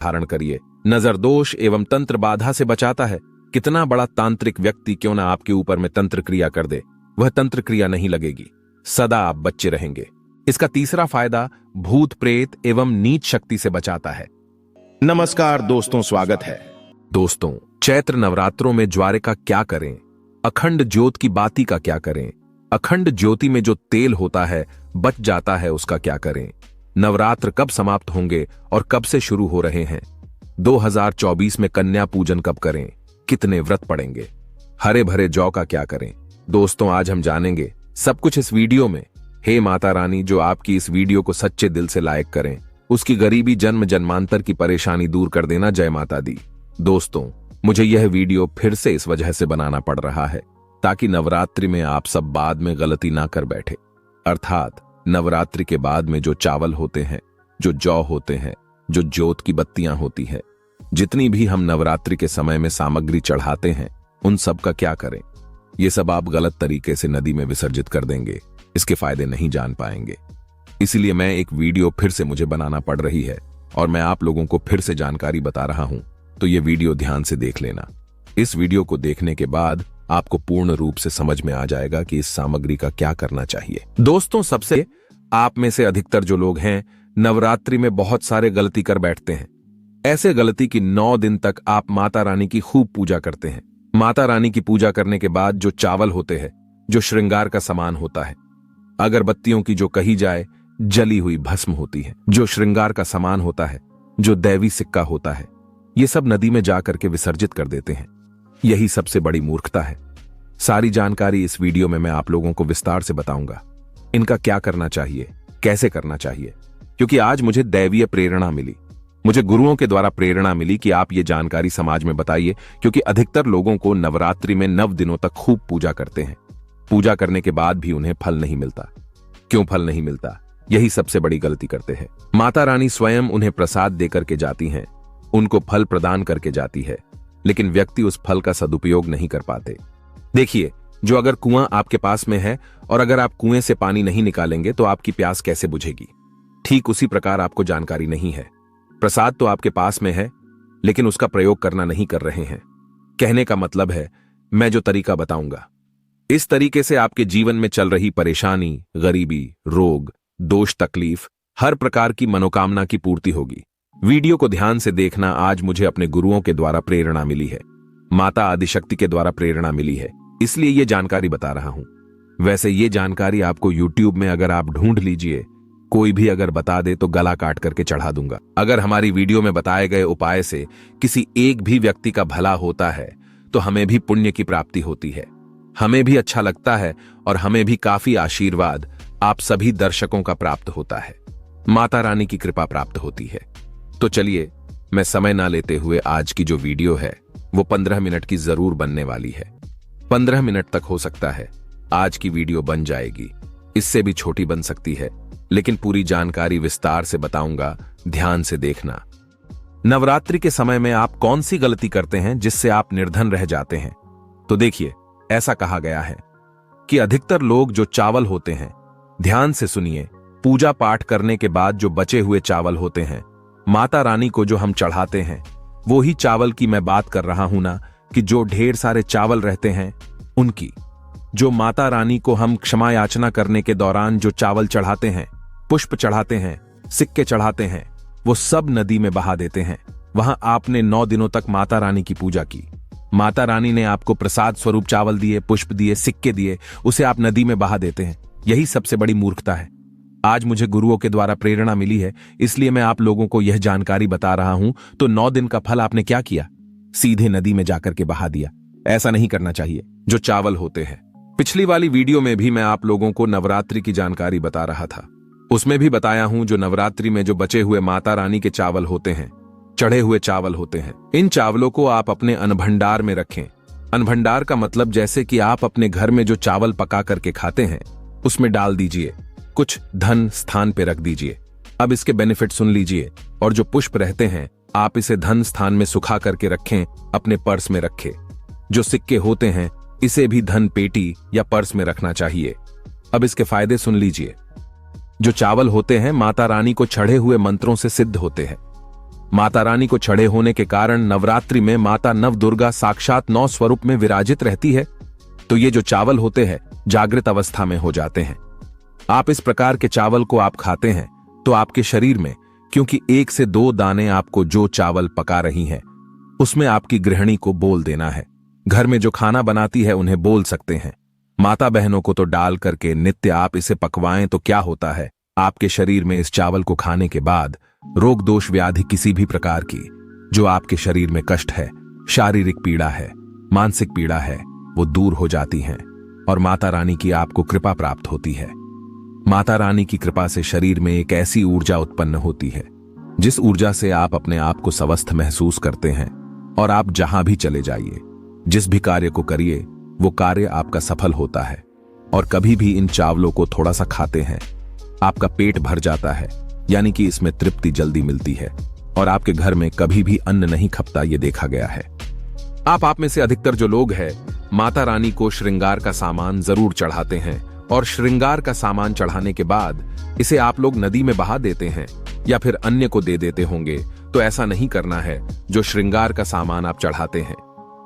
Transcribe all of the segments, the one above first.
धारण करिए। नजर दोष एवं तंत्र बाधा से बचाता है। कितना बड़ा तांत्रिक व्यक्ति क्यों ना आपके ऊपर में तंत्र क्रिया कर दे, वह तंत्र क्रिया नहीं लगेगी, सदा आप बच्चे रहेंगे। इसका तीसरा फायदा भूत प्रेत एवं नीच शक्ति से बचाता है। नमस्कार दोस्तों, स्वागत है। दोस्तों, चैत्र नवरात्रों में ज्वारे का क्या करें, अखंड ज्योत की बाती का क्या करें, अखंड ज्योति में जो तेल होता है बच जाता है उसका क्या करें, नवरात्र कब समाप्त होंगे और कब से शुरू हो रहे हैं, 2024 में कन्या पूजन कब करें, कितने व्रत पड़ेंगे, हरे भरे जौ का क्या करें। दोस्तों, आज हम जानेंगे सब कुछ इस वीडियो में। हे माता रानी, जो आपकी इस वीडियो को सच्चे दिल से लाइक करें, उसकी गरीबी जन्म जन्मांतर की परेशानी दूर कर देना। जय माता दी। दोस्तों, मुझे यह वीडियो फिर से इस वजह से बनाना पड़ रहा है ताकि नवरात्रि में आप सब बाद में गलती ना कर बैठे। अर्थात नवरात्रि के बाद में जो चावल होते हैं, जो जौ होते हैं, जो ज्योत की बत्तियां होती है, जितनी भी हम नवरात्रि के समय में सामग्री चढ़ाते हैं, उन सब का क्या करें। ये सब आप गलत तरीके से नदी में विसर्जित कर देंगे, इसके फायदे नहीं जान पाएंगे। इसलिए मैं एक वीडियो फिर से मुझे बनाना पड़ रही है और मैं आप लोगों को फिर से जानकारी बता रहा हूं, तो ये वीडियो ध्यान से देख लेना। इस वीडियो को देखने के बाद आपको पूर्ण रूप से समझ में आ जाएगा कि इस सामग्री का क्या करना चाहिए। दोस्तों, सबसे आप में से अधिकतर जो लोग हैं नवरात्रि में बहुत सारे गलती कर बैठते हैं। ऐसे गलती की 9 दिन तक आप माता रानी की खूब पूजा करते हैं। माता रानी की पूजा करने के बाद जो चावल होते हैं, जो श्रृंगार का सामान होता है, अगरबत्तियों की जो कही जाए जली हुई भस्म होती है, जो श्रृंगार का सामान होता है, जो दैवी सिक्का होता है, ये सब नदी में जाकर के विसर्जित कर देते हैं। यही सबसे बड़ी मूर्खता है। सारी जानकारी इस वीडियो में मैं आप लोगों को विस्तार से बताऊंगा। इनका क्या करना चाहिए, कैसे करना चाहिए, क्योंकि आज मुझे दैवीय प्रेरणा मिली, मुझे गुरुओं के द्वारा प्रेरणा मिली कि आप ये जानकारी समाज में बताइए, क्योंकि अधिकतर लोगों को नवरात्रि में 9 दिनों तक खूब पूजा करते हैं। पूजा करने के बाद भी उन्हें फल नहीं मिलता। क्यों फल नहीं मिलता? यही सबसे बड़ी गलती करते हैं। माता रानी स्वयं उन्हें प्रसाद देकर के जाती हैं, उनको फल प्रदान करके जाती है, लेकिन व्यक्ति उस फल का सदुपयोग नहीं कर पाते। देखिए, जो अगर कुआं आपके पास में है और अगर आप कुएं से पानी नहीं निकालेंगे तो आपकी प्यास कैसे बुझेगी? ठीक उसी प्रकार आपको जानकारी नहीं है। प्रसाद तो आपके पास में है, लेकिन उसका प्रयोग करना नहीं कर रहे हैं। कहने का मतलब है, मैं जो तरीका बताऊंगा, इस तरीके से आपके जीवन में चल रही परेशानी, गरीबी, रोग, दोष, तकलीफ, हर प्रकार की मनोकामना की पूर्ति होगी। वीडियो को ध्यान से देखना। आज मुझे अपने गुरुओं के द्वारा प्रेरणा मिली है, माता आदिशक्ति के द्वारा प्रेरणा मिली है, इसलिए ये जानकारी बता रहा हूं। वैसे ये जानकारी आपको YouTube में अगर आप ढूंढ लीजिए, कोई भी अगर बता दे तो गला काट करके चढ़ा दूंगा। अगर हमारी वीडियो में बताए गए उपाय से किसी एक भी व्यक्ति का भला होता है तो हमें भी पुण्य की प्राप्ति होती है, हमें भी अच्छा लगता है और हमें भी काफी आशीर्वाद आप सभी दर्शकों का प्राप्त होता है, माता रानी की कृपा प्राप्त होती है। तो चलिए, मैं समय ना लेते हुए आज की जो वीडियो है वो 15 मिनट की जरूर बनने वाली है। 15 मिनट तक हो सकता है आज की वीडियो बन जाएगी, इससे भी छोटी बन सकती है, लेकिन पूरी जानकारी विस्तार से बताऊंगा, ध्यान से देखना। नवरात्रि के समय में आप कौन सी गलती करते हैं जिससे आप निर्धन रह जाते हैं? तो देखिए, ऐसा कहा गया है कि अधिकतर लोग जो चावल होते हैं, ध्यान से सुनिए, पूजा पाठ करने के बाद जो बचे हुए चावल होते हैं, माता रानी को जो हम चढ़ाते हैं, वो ही चावल की मैं बात कर रहा हूं ना, कि जो ढेर सारे चावल रहते हैं उनकी। जो माता रानी को हम क्षमा याचना करने के दौरान जो चावल चढ़ाते हैं, पुष्प चढ़ाते हैं, सिक्के चढ़ाते हैं, वो सब नदी में बहा देते हैं। वहां आपने 9 दिनों तक माता रानी की पूजा की, माता रानी ने आपको प्रसाद स्वरूप चावल दिए, पुष्प दिए, सिक्के दिए, उसे आप नदी में बहा देते हैं। यही सबसे बड़ी मूर्खता है। आज मुझे गुरुओं के द्वारा प्रेरणा मिली है, इसलिए मैं आप लोगों को यह जानकारी बता रहा हूं। तो 9 दिन का फल आपने क्या किया? सीधे नदी में जाकर के बहा दिया। ऐसा नहीं करना चाहिए। जो चावल होते हैं, पिछली वाली वीडियो में भी मैं आप लोगों को नवरात्रि की जानकारी बता रहा था, उसमें भी बताया हूं जो नवरात्रि में जो बचे हुए माता रानी के चावल होते हैं, चढ़े हुए चावल होते हैं, इन चावलों को आप अपने अनभंडार में रखें। अनभंडार का मतलब जैसे कि आप अपने घर में जो चावल पका करके खाते हैं उसमें डाल दीजिए, कुछ धन स्थान पे रख दीजिए। अब इसके बेनिफिट सुन लीजिए। और जो पुष्प रहते हैं, आप इसे धन स्थान में सुखा करके रखें, अपने पर्स में रखें। जो सिक्के होते हैं, इसे भी धन पेटी या पर्स में रखना चाहिए। अब इसके फायदे सुन लीजिए। जो चावल होते हैं, माता रानी को चढ़े हुए मंत्रों से सिद्ध होते हैं। माता रानी को चढ़े होने के कारण नवरात्रि में माता नवदुर्गा साक्षात 9 स्वरूप में विराजित रहती है। तो ये जो चावल होते हैं जागृत अवस्था में हो जाते हैं। आप इस प्रकार के चावल को आप खाते हैं तो आपके शरीर में, क्योंकि 1 से 2 दाने आपको जो चावल पका रही हैं उसमें आपकी गृहिणी को बोल देना है। घर में जो खाना बनाती है उन्हें बोल सकते हैं। माता बहनों को तो डाल करके नित्य आप इसे पकवाएं तो क्या होता है, आपके शरीर में इस चावल को खाने के बाद रोग दोष व्याधि किसी भी प्रकार की जो आपके शरीर में कष्ट है, शारीरिक पीड़ा है, मानसिक पीड़ा है, वो दूर हो जाती हैं और माता रानी की आपको कृपा प्राप्त होती है। माता रानी की कृपा से शरीर में एक ऐसी ऊर्जा उत्पन्न होती है जिस ऊर्जा से आप अपने आप को स्वस्थ महसूस करते हैं और आप जहां भी चले जाइए, जिस भी कार्य को करिए, वो कार्य आपका सफल होता है। और कभी भी इन चावलों को थोड़ा सा खाते हैं, आपका पेट भर जाता है, यानी कि इसमें तृप्ति जल्दी मिलती है और आपके घर में कभी भी अन्न नहीं खपता, ये देखा गया है। आप में से अधिकतर जो लोग हैं माता रानी को श्रृंगार का सामान जरूर चढ़ाते हैं और श्रृंगार का सामान चढ़ाने के बाद इसे आप लोग नदी में बहा देते हैं या फिर अन्य को दे देते होंगे। तो ऐसा नहीं करना है। जो श्रृंगार का सामान आप चढ़ाते हैं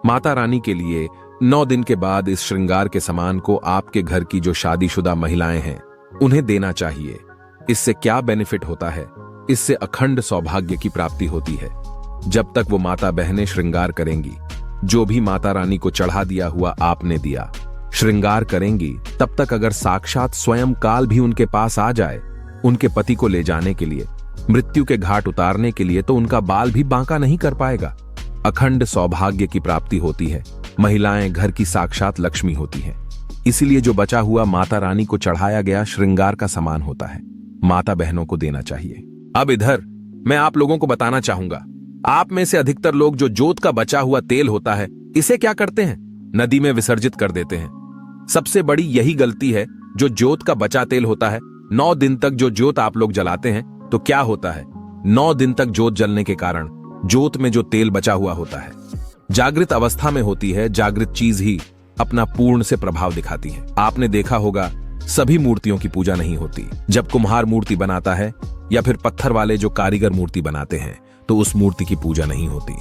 माता रानी के लिए, 9 दिन के बाद इस श्रृंगार के सामान को आपके घर की जो शादीशुदा महिलाएं हैं उन्हें देना चाहिए। इससे क्या बेनिफिट होता है? इससे अखंड सौभाग्य की प्राप्ति होती है। जब तक वो माता बहनें श्रृंगार करेंगी, जो भी माता रानी को चढ़ा दिया हुआ आपने दिया, श्रृंगार करेंगी, तब तक अगर साक्षात स्वयं काल भी उनके पास आ जाए उनके पति को ले जाने के लिए, मृत्यु के घाट उतारने के लिए, तो उनका बाल भी बांका नहीं कर पाएगा। अखंड सौभाग्य की प्राप्ति होती है। महिलाएं घर की साक्षात लक्ष्मी होती हैं। इसीलिए जो बचा हुआ माता रानी को चढ़ाया गया श्रृंगार का सामान होता है, माता बहनों को देना चाहिए। अब इधर मैं आप लोगों को बताना चाहूंगा, आप में से अधिकतर लोग जो जोत का बचा हुआ तेल होता है इसे क्या करते हैं? नदी में विसर्जित कर देते हैं। सबसे बड़ी यही गलती है। जो जोत का बचा तेल होता है, 9 दिन तक जो जोत आप लोग जलाते हैं, तो क्या होता है, 9 दिन तक जोत जलने के कारण जोत में जो तेल बचा हुआ होता है, जागृत अवस्था में होती है, जागृत चीज ही अपना पूर्ण से प्रभाव दिखाती है। आपने देखा होगा सभी मूर्तियों की पूजा नहीं होती। जब कुम्हार मूर्ति बनाता है या फिर पत्थर वाले जो कारीगर मूर्ति बनाते हैं, तो उस मूर्ति की पूजा नहीं होती।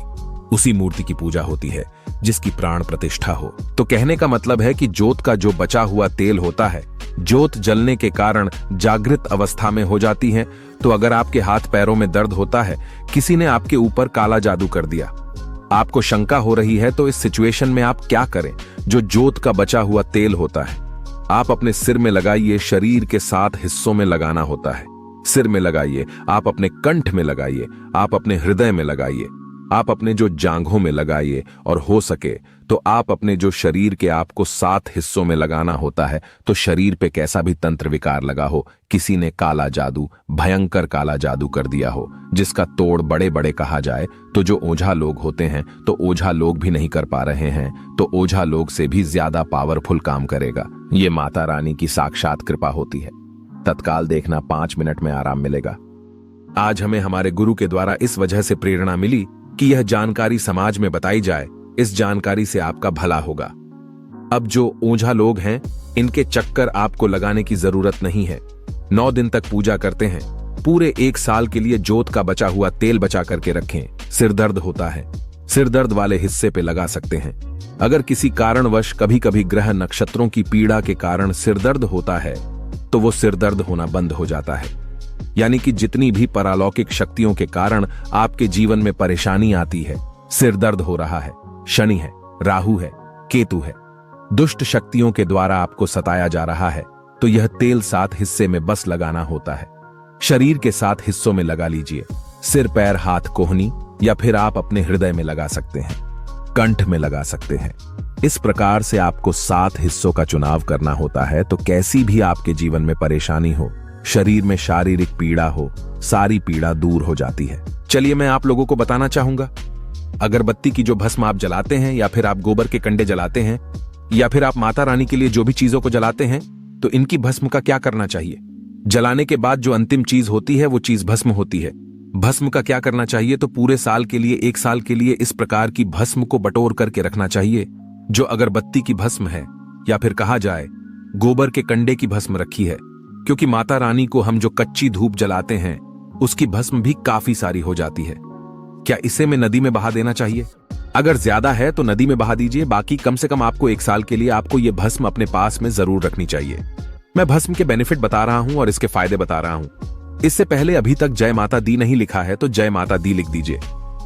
उसी मूर्ति की पूजा होती है जिसकी प्राण प्रतिष्ठा हो। तो कहने का मतलब है कि जोत का जो बचा हुआ तेल होता है, जोत जलने के कारण जागृत अवस्था में हो जाती है। तो अगर आपके हाथ पैरों में दर्द होता है, किसी ने आपके ऊपर काला जादू कर दिया, आपको शंका हो रही है, तो इस सिचुएशन में आप क्या करें? जो जोत का बचा हुआ तेल होता है आप अपने सिर में लगाइए। शरीर के 7 हिस्सों में लगाना होता है। सिर में लगाइए, आप अपने कंठ में लगाइए, आप अपने हृदय में लगाइए, आप अपने जो जांघों में लगाइए, और हो सके तो आप अपने जो शरीर के आपको 7 हिस्सों में लगाना होता है। तो शरीर पे कैसा भी तंत्र विकार लगा हो, किसी ने काला जादू, भयंकर काला जादू कर दिया हो, जिसका तोड़ बड़े बड़े कहा जाए, तो जो ओझा लोग होते हैं, तो ओझा लोग भी नहीं कर पा रहे हैं, तो ओझा लोग से भी ज्यादा पावरफुल काम करेगा। ये माता रानी की साक्षात कृपा होती है। तत्काल देखना, 5 मिनट में आराम मिलेगा। आज हमें हमारे गुरु के द्वारा इस वजह से प्रेरणा मिली कि यह जानकारी समाज में बताई जाए। इस जानकारी से आपका भला होगा। अब जो ओझा लोग हैं, इनके चक्कर आपको लगाने की जरूरत नहीं है। 9 दिन तक पूजा करते हैं, पूरे 1 साल के लिए जोत का बचा हुआ तेल बचा करके रखें। सिर दर्द होता है, सिर दर्द वाले हिस्से पे लगा सकते हैं। अगर किसी कारणवश कभी कभी ग्रह नक्षत्रों की पीड़ा के कारण सिर दर्द होता है, तो वो सिर दर्द होना बंद हो जाता है। यानी कि जितनी भी परालौकिक शक्तियों के कारण आपके जीवन में परेशानी आती है, सिर दर्द हो रहा है, शनि है, राहु है, केतु है, दुष्ट शक्तियों के द्वारा आपको सताया जा रहा है, तो यह तेल 7 हिस्से में बस लगाना होता है। शरीर के 7 हिस्सों में लगा लीजिए। सिर, पैर, हाथ, कोहनी, या फिर आप अपने हृदय में लगा सकते हैं, कंठ में लगा सकते हैं। इस प्रकार से आपको 7 हिस्सों का चुनाव करना होता है। तो कैसी भी आपके जीवन में परेशानी हो, शरीर में शारीरिक पीड़ा हो, सारी पीड़ा दूर हो जाती है। चलिए मैं आप लोगों को बताना चाहूंगा, अगरबत्ती की जो भस्म आप जलाते हैं, या फिर आप गोबर के कंडे जलाते हैं, या फिर आप माता रानी के लिए जो भी चीजों को जलाते हैं, तो इनकी भस्म का क्या करना चाहिए? जलाने के बाद जो अंतिम चीज होती है वो चीज भस्म होती है। भस्म का क्या करना चाहिए? तो पूरे साल के लिए, 1 साल के लिए इस प्रकार की भस्म को बटोर करके रखना चाहिए। जो अगरबत्ती की भस्म है, या फिर कहा जाए गोबर के कंडे की भस्म रखी है, क्योंकि माता रानी को हम जो कच्ची धूप जलाते हैं उसकी भस्म भी काफी सारी हो जाती है। क्या इसे मैं नदी में बहा देना चाहिए? अगर ज्यादा है तो नदी में बहा दीजिए, बाकी कम से कम आपको 1 साल के लिए आपको यह भस्म अपने पास में जरूर रखनी चाहिए। मैं भस्म के बेनिफिट बता रहा हूं और इसके फायदे बता रहा हूं। इससे पहले अभी तक जय माता दी नहीं लिखा है तो जय माता दी लिख दीजिए।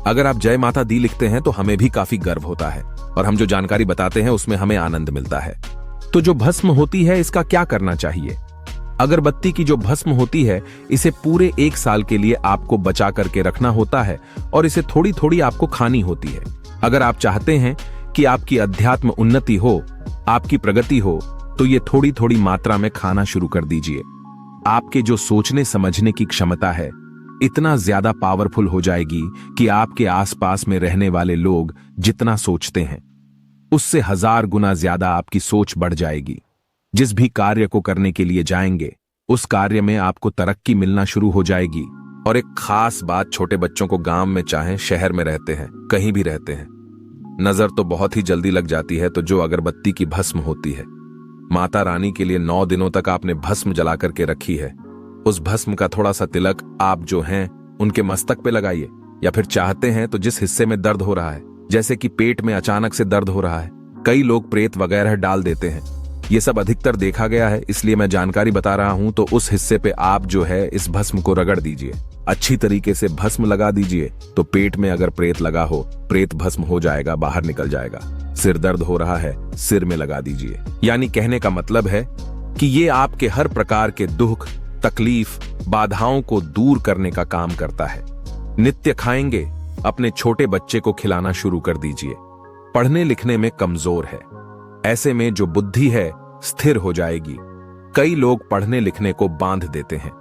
अगर आप जय माता दी लिखते हैं तो हमें भी काफी गर्व होता है और हम जो जानकारी बताते हैं उसमें हमें आनंद मिलता है। तो जो भस्म होती है इसका क्या करना चाहिए? अगरबत्ती की जो भस्म होती है इसे पूरे 1 साल के लिए आपको बचा करके रखना होता है और इसे थोड़ी थोड़ी आपको खानी होती है। अगर आप चाहते हैं कि आपकी अध्यात्म उन्नति हो, आपकी प्रगति हो, तो ये थोड़ी थोड़ी मात्रा में खाना शुरू कर दीजिए। आपके जो सोचने समझने की क्षमता है इतना ज्यादा पावरफुल हो जाएगी कि आपके आसपास में रहने वाले लोग जितना सोचते हैं उससे 1000 गुना ज्यादा आपकी सोच बढ़ जाएगी। जिस भी कार्य को करने के लिए जाएंगे उस कार्य में आपको तरक्की मिलना शुरू हो जाएगी। और एक खास बात, छोटे बच्चों को गांव में चाहे शहर में रहते हैं, कहीं भी रहते हैं, नजर तो बहुत ही जल्दी लग जाती है। तो जो अगरबत्ती की भस्म होती है, माता रानी के लिए 9 दिनों तक आपने भस्म जला करके रखी है, उस भस्म का थोड़ा सा तिलक आप जो हैं उनके मस्तक पे लगाइए। या फिर चाहते हैं तो जिस हिस्से में दर्द हो रहा है, जैसे कि पेट में अचानक से दर्द हो रहा है, कई लोग प्रेत वगैरह डाल देते हैं, ये सब अधिकतर देखा गया है, इसलिए मैं जानकारी बता रहा हूं। तो उस हिस्से पे आप जो है इस भस्म को रगड़ दीजिए, अच्छी तरीके से भस्म लगा दीजिए। तो पेट में अगर प्रेत लगा हो, प्रेत भस्म हो जाएगा, बाहर निकल जाएगा। सिर दर्द हो रहा है, सिर में लगा दीजिए। यानी कहने का मतलब है कि ये आपके हर प्रकार के दुख, तकलीफ, बाधाओं को दूर करने का काम करता है। नित्य खाएंगे, अपने छोटे बच्चे को खिलाना शुरू कर दीजिए। पढ़ने लिखने में कमजोर है, ऐसे में जो बुद्धि है स्थिर हो जाएगी। कई लोग पढ़ने लिखने को बांध देते हैं,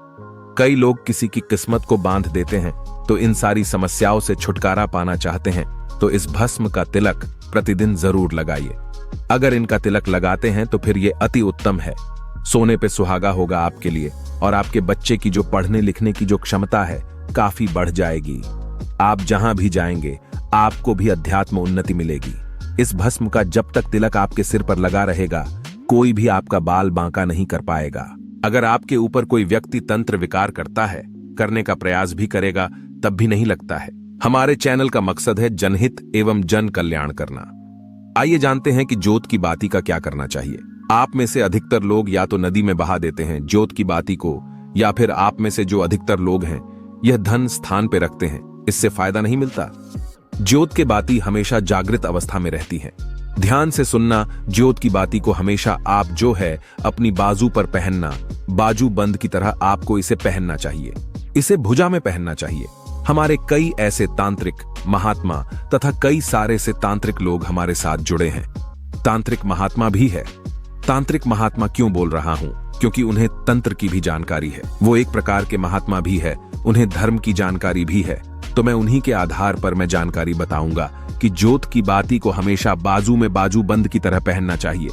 कई लोग किसी की किस्मत को बांध देते हैं। तो इन सारी समस्याओं से छुटकारा पाना चाहते हैं तो इस भस्म का तिलक प्रतिदिन जरूर लगाइए। अगर इनका तिलक लगाते हैं तो फिर ये अति उत्तम है। सोने पे सुहागा होगा आपके लिए और आपके बच्चे की जो पढ़ने लिखने की जो क्षमता है काफी बढ़ जाएगी। आप जहां भी जाएंगे आपको भी अध्यात्म उन्नति मिलेगी। इस भस्म का जब तक तिलक आपके सिर पर लगा रहेगा कोई भी आपका बाल बांका नहीं कर पाएगा। अगर आपके ऊपर कोई व्यक्ति तंत्र विकार करता है, करने का प्रयास भी करेगा, तब भी नहीं लगता है। हमारे चैनल का मकसद है जनहित एवं जन कल्याण करना। आइए जानते हैं कि ज्योत की बाती का क्या करना चाहिए। आप में से अधिकतर लोग या तो नदी में बहा देते हैं ज्योत की बाती को, या फिर आप में से जो अधिकतर लोग हैं यह धन स्थान पे रखते हैं, इससे फायदा नहीं मिलता। ज्योत के बाती हमेशा जागृत अवस्था में रहती है। ध्यान से सुनना, ज्योत की बाती को हमेशा आप जो है अपनी बाजू पर पहनना, बाजू बंद की तरह आपको इसे पहनना चाहिए। इसे भुजा में पहनना चाहिए। हमारे कई ऐसे तांत्रिक महात्मा तथा कई सारे से तांत्रिक लोग हमारे साथ जुड़े हैं। तांत्रिक महात्मा भी है। तांत्रिक महात्मा क्यों बोल रहा हूं? क्योंकि उन्हें तंत्र की भी जानकारी है। वो एक प्रकार के महात्मा भी है, उन्हें धर्म की जानकारी भी है। तो मैं उन्हीं के आधार पर मैं जानकारी बताऊंगा कि ज्योत की बाती को हमेशा बाजू में बाजू बंद की तरह पहनना चाहिए।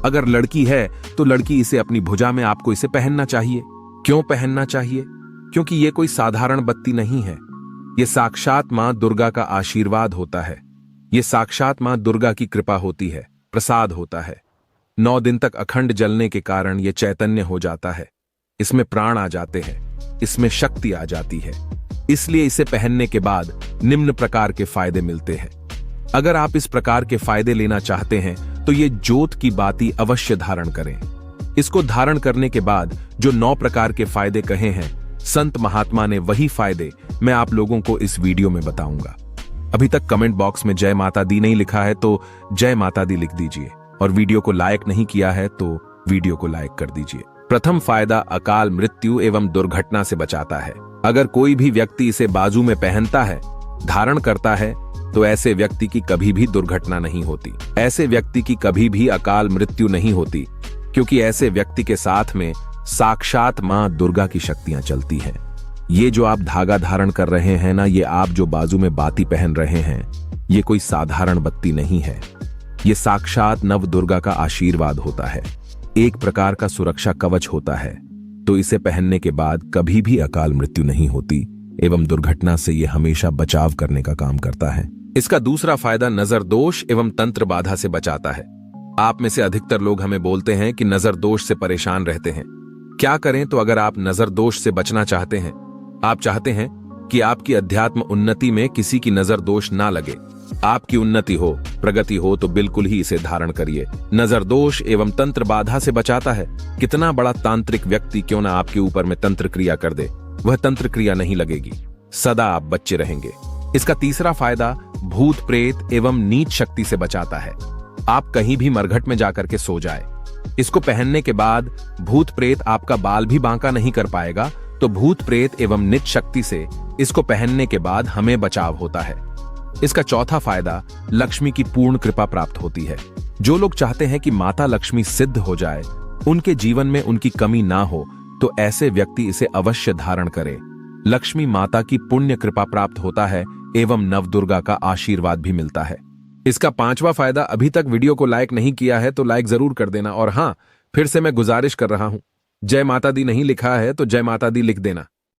अगर लड़की है तो लड़की इसे अपनी भुजा में आपको इसे पहनना चाहिए। क्यों पहनना चाहिए? क्योंकि ये कोई साधारण बत्ती नहीं है। ये साक्षात मां दुर्गा का आशीर्वाद होता है। ये साक्षात मां दुर्गा की कृपा होती है, प्रसाद होता है। 9 दिन तक अखंड जलने के कारण ये चैतन्य हो जाता है। इसमें प्राण आ जाते हैं, इसमें शक्ति आ जाती है। इसलिए इसे पहनने के बाद निम्न प्रकार के फायदे मिलते हैं। अगर आप इस प्रकार के फायदे लेना चाहते हैं तो ये ज्योत की बाती अवश्य धारण करें। इसको धारण करने के बाद जो 9 प्रकार के फायदे कहे हैं संत महात्मा ने, वही फायदे मैं आप लोगों को इस वीडियो में बताऊंगा। अभी तक कमेंट बॉक्स में जय माता दी नहीं लिखा है तो जय माता दी लिख दीजिए, और वीडियो को लाइक नहीं किया है तो वीडियो को लाइक कर दीजिए। प्रथम फायदा अकाल मृत्यु एवं दुर्घटना से बचाता है। अगर कोई भी व्यक्ति इसे बाजू में पहनता है, धारण करता है, तो ऐसे व्यक्ति की कभी भी दुर्घटना नहीं होती। ऐसे व्यक्ति की कभी भी अकाल मृत्यु नहीं होती, क्योंकि ऐसे व्यक्ति के साथ में साक्षात मां दुर्गा की शक्तियां चलती हैं। ये जो आप धागा धारण कर रहे हैं ना, ये आप जो बाजू में बाती पहन रहे हैं, ये कोई साधारण बत्ती नहीं है। ये साक्षात नव दुर्गा का आशीर्वाद होता है, एक प्रकार का सुरक्षा कवच होता है। तो इसे पहनने के बाद कभी भी अकाल मृत्यु नहीं होती एवं दुर्घटना से यह हमेशा बचाव करने का काम करता है। इसका दूसरा फायदा नजर दोष एवं तंत्र बाधा से बचाता है। आप में से अधिकतर लोग हमें बोलते हैं कि नजर दोष से परेशान रहते हैं। क्या करें? तो अगर आप नजर दोष से बचना चाहते हैं, आप चाहते हैं कि आपकी अध्यात्म उन्नति में किसी की नजर दोष ना लगे। आपकी उन्नति हो, प्रगति हो तो बिल्कुल ही इसे धारण करिए। नजर दोष एवं तंत्र बाधा से बचाता है। कितना बड़ा तांत्रिक व्यक्ति क्यों ना आपके ऊपर में तंत्र क्रिया कर दे, वह तंत्र क्रिया नहीं लगेगी, सदा आप बच्चे रहेंगे। इसका तीसरा फायदा भूत प्रेत एवं नीच शक्ति से बचाता है। आप कहीं भी मरघट में जाकर के सो जाए, इसको पहनने के बाद भूत प्रेत आपका बाल भी बांका नहीं कर पाएगा। तो भूत प्रेत एवं नीच शक्ति से इसको पहनने के बाद हमें बचाव होता है। इसका चौथा फायदा लक्ष्मी की पूर्ण कृपा प्राप्त होती है। जो लोग चाहते हैं कि माता लक्ष्मी सिद्ध हो जाए, उनके जीवन में उनकी कमी ना हो, तो ऐसे व्यक्ति इसे अवश्य धारण करें। लक्ष्मी माता की पुण्य कृपा प्राप्त होता है एवं नवदुर्गा का आशीर्वाद भी मिलता है। इसका पांचवा फायदा, अभी तक वीडियो को लाइक नहीं किया है तो लाइक जरूर कर देना। और हां, फिर से मैं गुजारिश कर रहा हूं, जय माता दी नहीं लिखा है तो जय माता दी लिख देना।